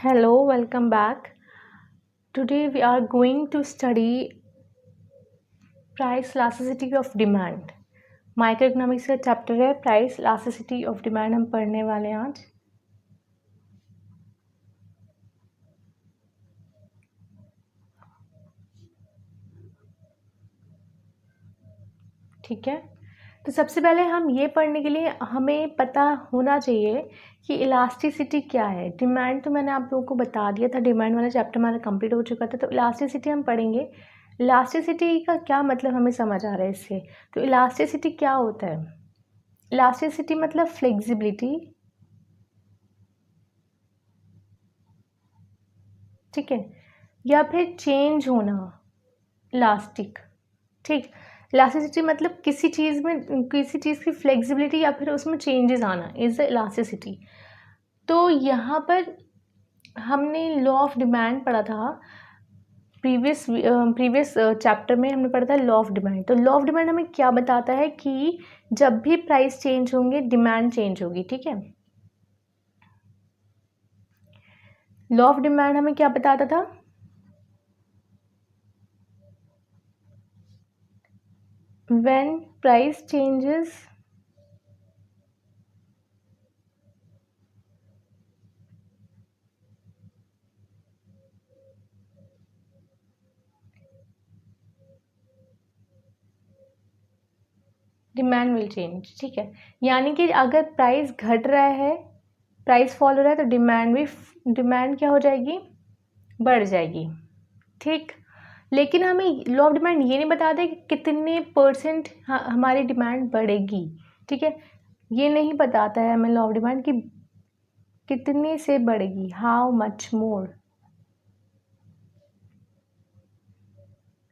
Hello, welcome back. Today we are going to study price elasticity of demand. Micro economics का chapter है price elasticity of demand हम पढ़ने वाले हैं आज. ठीक है, तो सबसे पहले हम ये पढ़ने के लिए हमें पता होना चाहिए कि इलास्टिसिटी क्या है. डिमांड तो मैंने आप लोगों को बता दिया था, डिमांड वाला चैप्टर हमारा कंप्लीट हो चुका था. तो इलास्टिसिटी हम पढ़ेंगे. इलास्टिसिटी का क्या मतलब हमें समझ आ रहा है इससे. तो इलास्टिसिटी क्या होता है. इलास्टिसिटी मतलब फ्लेक्सिबिलिटी, ठीक है, या फिर चेंज होना, इलास्टिक. ठीक, इलास्टिसिटी मतलब किसी चीज़ की फ्लेक्सिबिलिटी या फिर उसमें चेंजेस आना इज द इलास्टिसिटी. तो यहाँ पर हमने लॉ ऑफ डिमांड पढ़ा था. प्रीवियस चैप्टर में हमने पढ़ा था लॉ ऑफ डिमांड. तो लॉ ऑफ डिमांड हमें क्या बताता है कि जब भी प्राइस चेंज होंगे डिमांड चेंज होगी. ठीक है, लॉ ऑफ डिमांड हमें क्या बताता था. When price changes, demand will change. ठीक है, यानी कि अगर प्राइस घट रहा है, प्राइस फॉल हो रहा है, तो डिमांड क्या हो जाएगी, बढ़ जाएगी. ठीक, लेकिन हमें लॉ ऑफ डिमांड ये नहीं बताते कि कितने परसेंट हमारी डिमांड बढ़ेगी. ठीक है, ये नहीं बताता है हमें लॉ ऑफ डिमांड कि कितने से बढ़ेगी, हाउ मच मोर.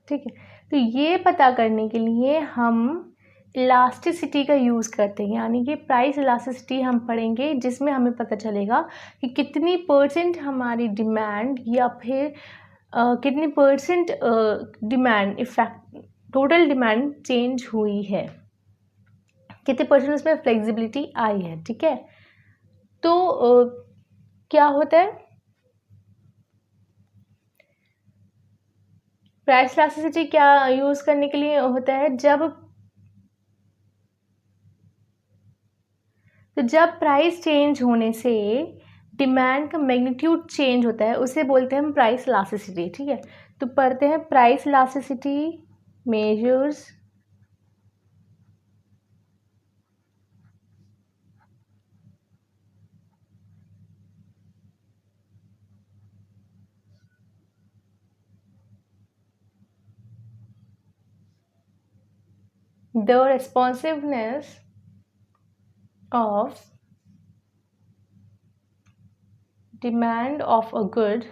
ठीक है, तो ये पता करने के लिए हम इलास्टिसिटी का यूज़ करते हैं, यानी कि प्राइस इलास्टिसिटी हम पढ़ेंगे, जिसमें हमें पता चलेगा कि कितनी परसेंट हमारी डिमांड या फिर कितनी percent demand effect total demand change हुई है, कितने परसेंट उसमें फ्लेक्सिबिलिटी आई है. ठीक है, तो क्या होता है प्राइस इलास्टिसिटी क्या यूज़ करने के लिए होता है. जब प्राइस चेंज होने से डिमांड का मैग्नीट्यूड चेंज होता है, उसे बोलते हैं हम प्राइस इलास्टिसिटी. ठीक है, तो पढ़ते हैं price elasticity measures the responsiveness of demand of a good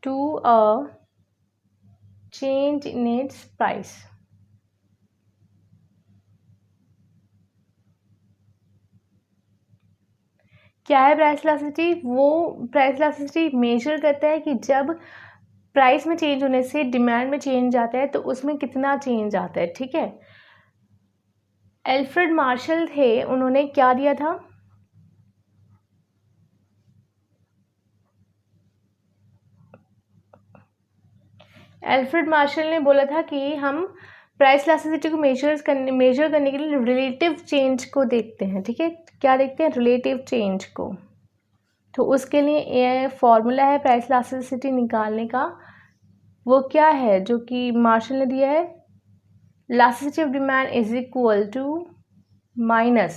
to a change in its price. क्या है प्राइस इलास्टिसिटी. वो प्राइस इलास्टिसिटी मेजर करता है कि जब प्राइस में चेंज होने से डिमांड में चेंज आता है तो उसमें कितना चेंज आता है. ठीक है, एल्फ्रेड मार्शल थे, उन्होंने क्या दिया था. एल्फ्रेड मार्शल ने बोला था कि हम प्राइस इलास्टिसिटी को मेजर करने के लिए रिलेटिव चेंज को देखते हैं. ठीक है, क्या देखते हैं, रिलेटिव चेंज को. तो उसके लिए ये फॉर्मूला है प्राइस इलास्टिसिटी निकालने का. वो क्या है जो कि मार्शल ने दिया है. Elasticity of demand is equal to minus.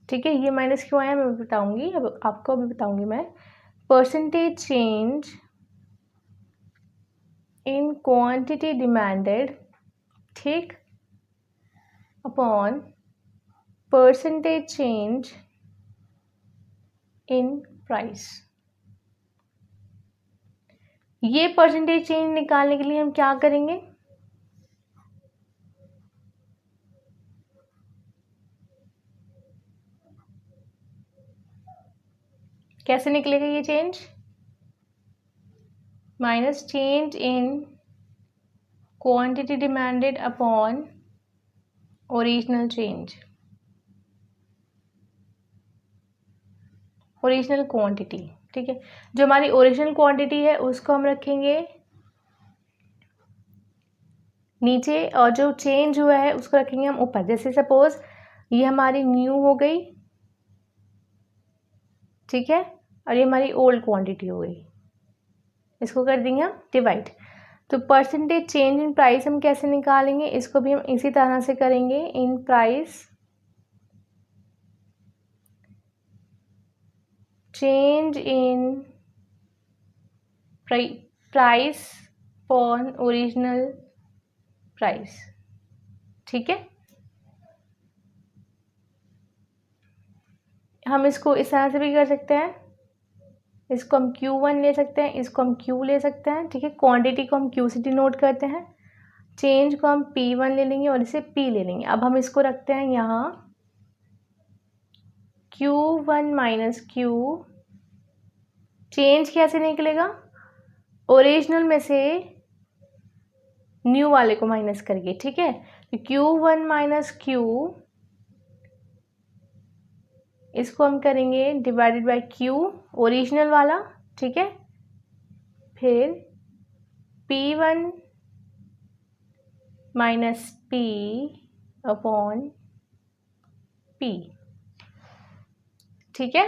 ठीक है, ये माइनस क्यों आया मैं बताऊंगी, अब आपको अभी बताऊंगी मैं. Percentage change in quantity demanded, ठीक, upon percentage change in price. ये परसेंटेज चेंज निकालने के लिए हम क्या करेंगे. कैसे निकलेगा ये change. Minus change in quantity demanded upon original change. Original quantity, ठीक है। जो हमारी ओरिजिनल क्वांटिटी है उसको हम रखेंगे नीचे और जो चेंज हुआ है उसको रखेंगे हम ऊपर। जैसे सपोज ये हमारी न्यू हो गई, ठीक है, और ये हमारी ओल्ड क्वांटिटी हो गई, इसको कर देंगे हम डिवाइड। तो परसेंटेज चेंज इन प्राइस हम कैसे निकालेंगे, इसको भी हम इसी तरह से करेंगे। In price change in price upon original price, ठीक है। हम इसको इस तरह से भी कर सकते हैं, इसको हम Q1 ले सकते हैं, इसको हम Q ले सकते हैं, ठीक है। क्वांटिटी को हम Q से डिनोट करते हैं, चेंज को हम P1 ले लेंगे और इसे P ले लेंगे। अब हम इसको रखते हैं यहाँ Q1 माइनस Q, चेंज कैसे निकलेगा, ओरिजिनल में से न्यू वाले को माइनस करके, ठीक है। तो Q1 माइनस Q, इसको हम करेंगे डिवाइडेड बाय Q ओरिजिनल वाला, ठीक है। फिर P1 minus P upon P, ठीक है।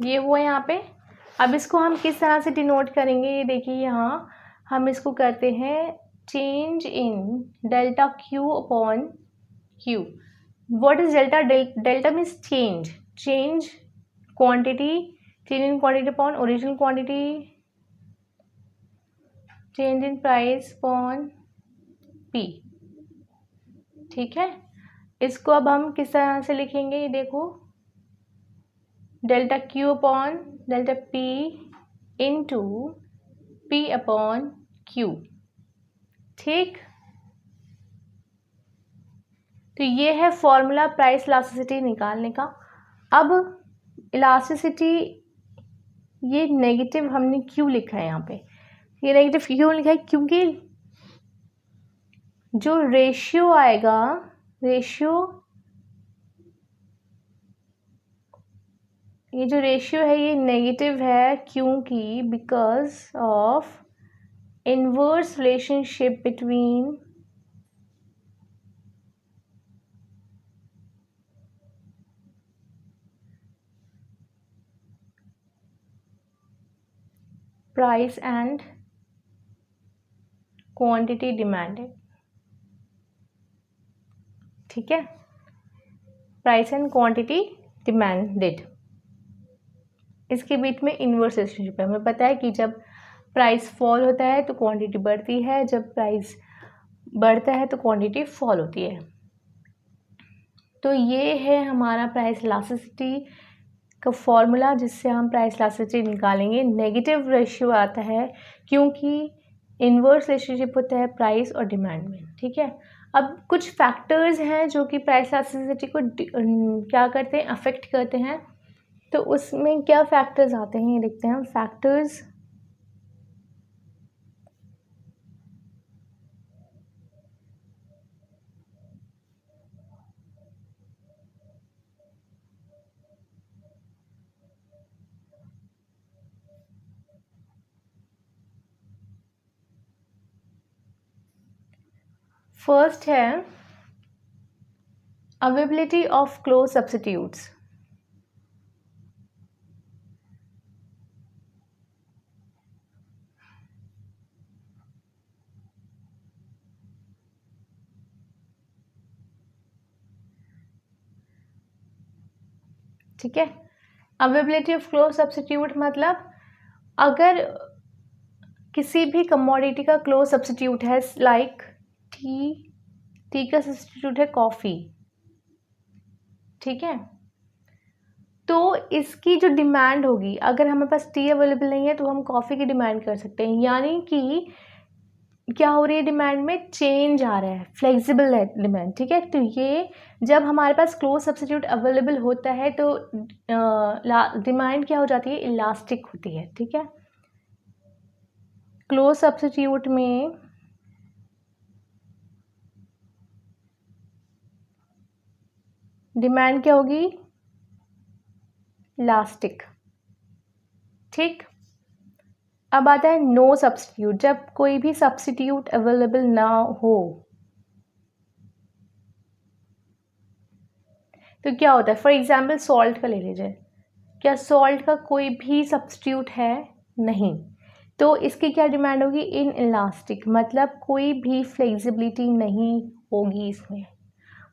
ये वो है यहाँ पे। अब इसको हम किस तरह से डिनोट करेंगे, ये देखिए यहाँ हम इसको करते हैं change in delta Q upon Q। What is delta, delta means change quantity, change in quantity upon original quantity, change in price upon P, ठीक है। इसको अब हम किस तरह से लिखेंगे, ये देखो delta Q upon delta P into P upon Q, ठीक। तो ये है फॉर्मूला प्राइस इलास्टिसिटी निकालने का। अब इलास्टिसिटी, ये नेगेटिव हमने क्यों लिखा है यहाँ पे, ये नेगेटिव क्यों लिखा है, क्योंकि जो रेशियो आएगा, ये जो रेशियो है ये नेगेटिव है, क्योंकि because of inverse relationship between price and quantity demanded, ठीक है। प्राइस एंड क्वांटिटी डिमांडेड, इसके बीच में इनवर्स रिलेशनशिप है। हमें पता है कि जब प्राइस फॉल होता है तो क्वांटिटी बढ़ती है, जब प्राइस बढ़ता है तो क्वांटिटी फॉल होती है। तो ये है हमारा प्राइस इलास्टिसिटी का फॉर्मूला, जिससे हम प्राइस इलास्टिसिटी निकालेंगे। नेगेटिव रेशियो आता है क्योंकि इनवर्स रिलेशनशिप होता है प्राइस और डिमांड में, ठीक है। अब कुछ फैक्टर्स हैं जो कि प्राइस इलास्टिसिटी को क्या करते हैं, अफेक्ट करते हैं। तो उसमें क्या फैक्टर्स आते हैं ये देखते हैं हम। फैक्टर्स फर्स्ट है अवेलेबिलिटी ऑफ क्लोज सब्स्टिट्यूट्स, ठीक है। अवेलेबिलिटी ऑफ क्लोज सब्स्टिट्यूट मतलब अगर किसी भी कमोडिटी का क्लोज सब्स्टिट्यूट है, लाइक टी का सब्स्टिट्यूट है कॉफ़ी, ठीक है। तो इसकी जो डिमांड होगी, अगर हमारे पास टी अवेलेबल नहीं है तो हम कॉफ़ी की डिमांड कर सकते हैं। यानी कि क्या हो रही है, डिमांड में चेंज आ रहा है, फ्लेक्सिबल है डिमांड, ठीक है। तो ये जब हमारे पास क्लोज सब्स्टिट्यूट अवेलेबल होता है तो डिमांड क्या हो जाती है, इलास्टिक होती है, ठीक है। क्लोज सब्स्टिट्यूट में डिमांड क्या होगी, इलास्टिक। ठीक, अब आता है नो सब्स्टिट्यूट, जब कोई भी सब्स्टिट्यूट अवेलेबल ना हो तो क्या होता है। फॉर एग्जाम्पल सॉल्ट का ले लीजिए, क्या सॉल्ट का कोई भी सब्स्टिट्यूट है? नहीं, तो इसकी क्या डिमांड होगी? इन इलास्टिक, मतलब कोई भी फ्लेक्सिबिलिटी नहीं होगी इसमें।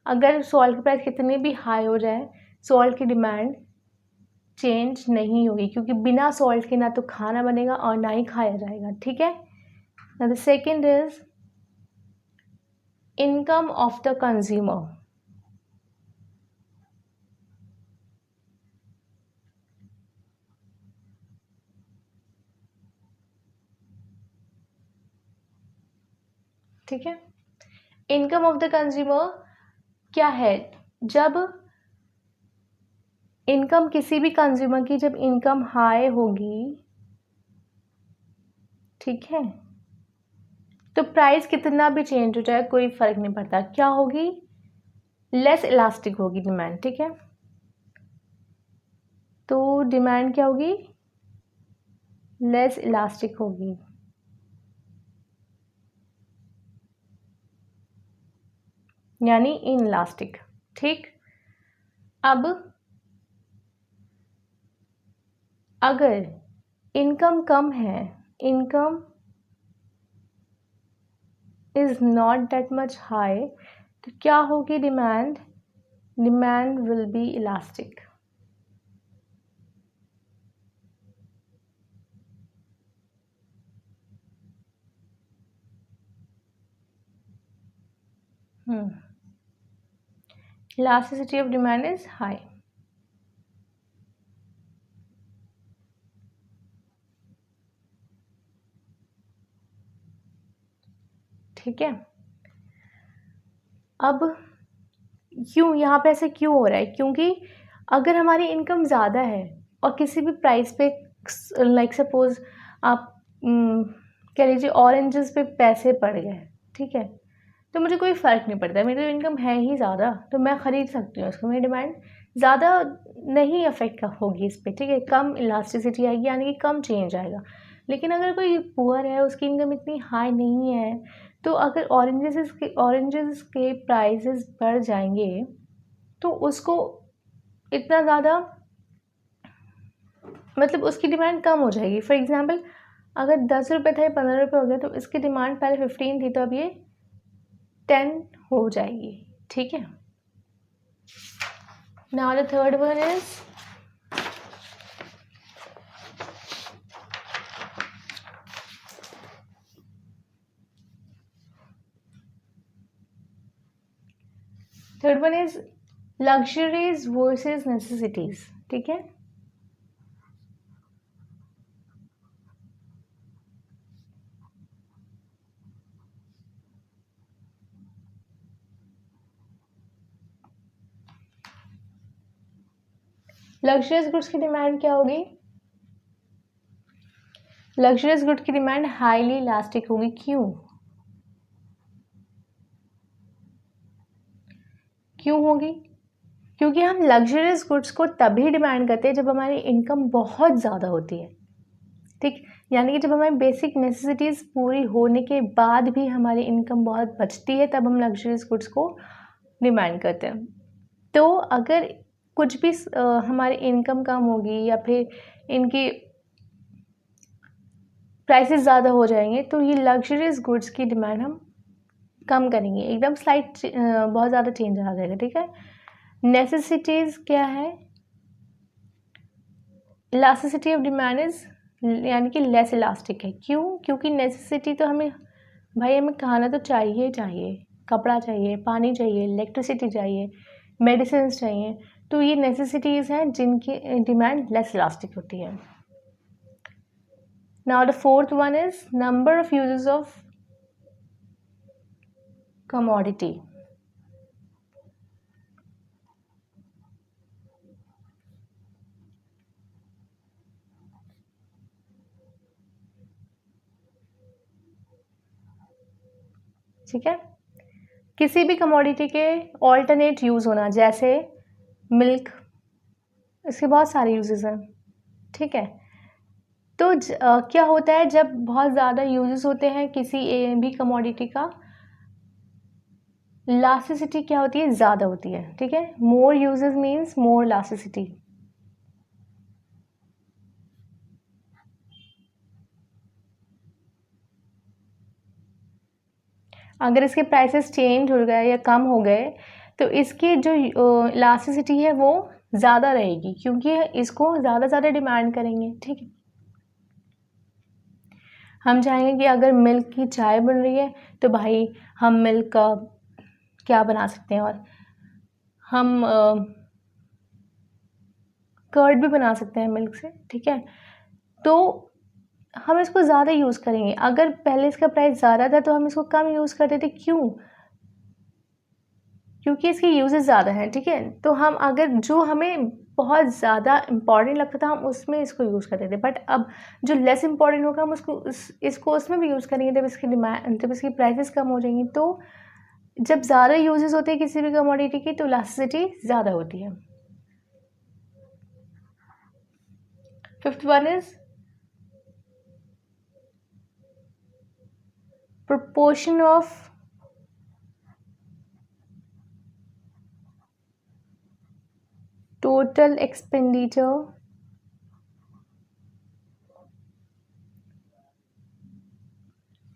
अगर सॉल्ट की प्राइस कितनी भी हाई हो जाए, सॉल्ट की डिमांड चेंज नहीं होगी, क्योंकि बिना सॉल्ट के ना तो खाना बनेगा और ना ही खाया जाएगा। ठीक है, the second is income of the consumer. ठीक है, इनकम ऑफ द कंज्यूमर क्या है? जब इनकम किसी भी कंज्यूमर की जब इनकम हाई होगी, ठीक है, तो प्राइस कितना भी चेंज हो जाए कोई फर्क नहीं पड़ता। क्या होगी? लेस इलास्टिक होगी डिमांड। ठीक है, तो डिमांड क्या होगी? लेस इलास्टिक होगी, यानी इन इलास्टिक। ठीक, अब अगर इनकम कम है, income is not that much high, तो क्या होगी demand? Demand will be elastic. Elasticity of demand is high. ठीक है, अब क्यों यहाँ पे ऐसे क्यों हो रहा है? क्योंकि अगर हमारी इनकम ज़्यादा है और किसी भी प्राइस पे, लाइक सपोज आप कह लीजिए ऑरेंजेस पे पैसे पड़ गए, ठीक है, तो मुझे कोई फ़र्क नहीं पड़ता, मेरी तो इनकम है ही ज़्यादा, तो मैं ख़रीद सकती हूँ उसको, मेरी डिमांड ज़्यादा नहीं अफेक्ट होगी इस पर। ठीक है, कम इलास्टिसिटी आएगी, यानी कि कम चेंज आएगा। लेकिन अगर कोई पुअर है, उसकी इनकम इतनी हाई नहीं है, तो अगर ऑरेंजेस के प्राइसेस बढ़ जाएंगे तो उसको इतना ज़्यादा, मतलब उसकी डिमांड कम हो जाएगी। फॉर एग्जांपल अगर 10 रुपये था, 15 रुपये हो गया, तो इसकी डिमांड पहले 15 थी, तो अब ये 10 हो जाएगी। ठीक है, now the third one is luxuries versus necessities. ठीक है, लग्जरियस गुड्स की डिमांड क्या होगी? लग्जरियस गुड्स की डिमांड हाईली इलास्टिक होगी। क्यों? क्यों होगी? क्योंकि हम लग्जरियस गुड्स को तभी डिमांड करते हैं जब हमारी इनकम बहुत ज़्यादा होती है। ठीक, यानी कि जब हमारी बेसिक नेसेसिटीज़ पूरी होने के बाद भी हमारी इनकम बहुत बचती है, तब हम लग्जरियस गुड्स को डिमांड करते हैं। तो अगर कुछ भी हमारी इनकम कम होगी या फिर इनकी प्राइसेस ज़्यादा हो जाएंगे, तो ये लग्जरियस गुड्स की डिमांड हम कम करेंगे, एकदम स्लाइट बहुत ज़्यादा चेंज आ जाएगा। ठीक है, नेसेसिटीज़ क्या है? इलास्टिसिटी ऑफ डिमांड इज, यानी कि लेस इलास्टिक है। क्यों? क्योंकि नेसेसिटी तो हमें, भाई हमें खाना तो चाहिए ही चाहिए, कपड़ा चाहिए, पानी चाहिए, इलेक्ट्रिसिटी चाहिए, मेडिसिन चाहिए, तो ये नेसेसिटीज़ हैं जिनकी डिमांड लेस इलास्टिक होती है। Now the fourth one is number of uses of commodity. ठीक है, किसी भी कमोडिटी के ऑल्टरनेट यूज़ होना, जैसे मिल्क, इसके बहुत सारे यूजेस हैं, ठीक है। तो क्या होता है जब बहुत ज़्यादा यूजेस होते हैं किसी भी कमोडिटी का, इलास्टिसिटी क्या होती है, ज़्यादा होती है, ठीक है। मोर यूजेस मीन्स मोर इलास्टिसिटी। अगर इसके प्राइसेस चेंज हो गए या कम हो गए तो इसकी जो इलास्टिसिटी है वो ज़्यादा रहेगी, क्योंकि इसको ज़्यादा डिमांड करेंगे, ठीक है। हम चाहेंगे कि अगर मिल्क की चाय बन रही है तो भाई हम मिल्क का क्या बना सकते हैं, और हम कर्ड भी बना सकते हैं मिल्क से, ठीक है। तो हम इसको ज़्यादा यूज़ करेंगे। अगर पहले इसका प्राइस ज़्यादा था तो हम इसको कम यूज़ करते थे, क्यों? क्योंकि इसके यूजेस ज़्यादा हैं, ठीक है। तो हम अगर जो हमें बहुत ज़्यादा इम्पॉर्टेंट लगता था हम उसमें इसको यूज़ करते थे, बट अब जो लेस इम्पॉर्टेंट होगा हम इसको उसमें भी यूज़ करेंगे जब इसकी प्राइसेस कम हो जाएंगी। तो जब ज़्यादा यूजेस होते हैं किसी भी कमोडिटी की तो इलास्टिसिटी ज़्यादा होती है। Fifth one is proportion of total expenditure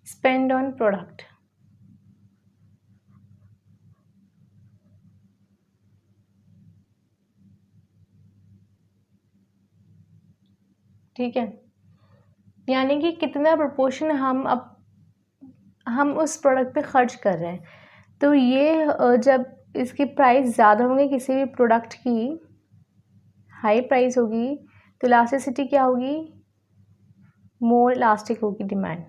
spent on product। ठीक है, यानी कि कितना प्रोपोर्शन हम उस प्रोडक्ट पे खर्च कर रहे हैं। तो ये जब इसकी प्राइस ज़्यादा होंगे, किसी भी प्रोडक्ट की हाई प्राइस होगी तो इलास्टिसिटी क्या होगी, मोर इलास्टिक होगी डिमांड,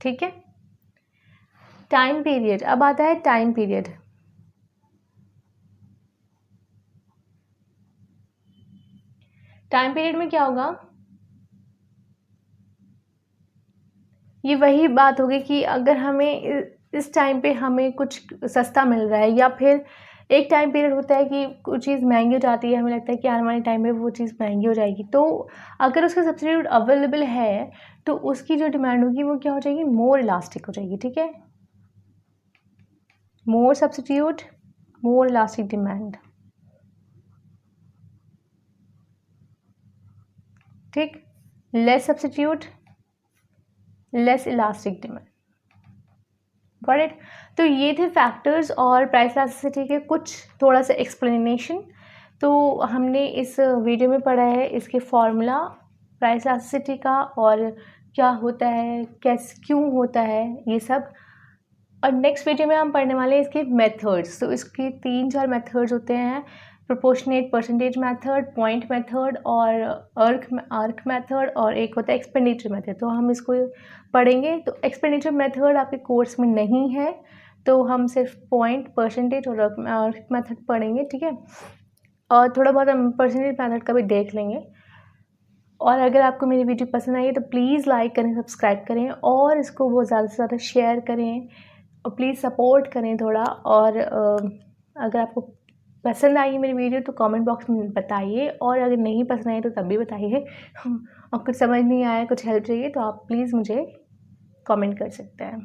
ठीक है। टाइम पीरियड, अब आता है टाइम पीरियड। टाइम पीरियड में क्या होगा, ये वही बात होगी कि अगर हमें इस टाइम पे हमें कुछ सस्ता मिल रहा है, या फिर एक टाइम पीरियड होता है कि कुछ चीज़ महंगी हो जाती है, हमें लगता है कि आने वाले टाइम में वो चीज़ महंगी हो जाएगी, तो अगर उसका सब्स्टिट्यूट अवेलेबल है तो उसकी जो डिमांड होगी वो क्या हो जाएगी, मोर इलास्टिक हो जाएगी, ठीक है। मोर सब्स्टिट्यूट मोर इलास्टिक डिमांड, ठीक। Less substitute less elastic demand, got it. तो ये थे फैक्टर्स और प्राइस इलास्टिसिटी के कुछ थोड़ा सा एक्सप्लेनेशन। तो हमने इस वीडियो में पढ़ा है इसके फॉर्मूला प्राइस इलास्टिसिटी का, और क्या होता है, कैसे, क्यों होता है, ये सब। और नेक्स्ट वीडियो में हम पढ़ने वाले हैं इसके मेथड्स। तो इसके 3-4 मेथड्स होते हैं, proportionate percentage method, point method और आर्क मेथड, और एक होता है एक्सपेंडिचर मेथड। तो हम इसको पढ़ेंगे। तो एक्सपेंडिचर मेथड आपके कोर्स में नहीं है, तो हम सिर्फ पॉइंट, परसेंटेज और आर्क मेथड पढ़ेंगे, ठीक है। और थोड़ा बहुत हम परसेंटेज मेथड का भी देख लेंगे। और अगर आपको मेरी वीडियो पसंद आई है तो प्लीज़ लाइक करें, सब्सक्राइब करें, और इसको वो ज़्यादा से ज़्यादा शेयर करें, और प्लीज़ सपोर्ट करें थोड़ा। और अगर आपको पसंद आई मेरी वीडियो तो कमेंट बॉक्स में बताइए, और अगर नहीं पसंद आई तो तब भी बताइए। और कुछ समझ नहीं आया, कुछ हेल्प चाहिए तो आप प्लीज़ मुझे कमेंट कर सकते हैं।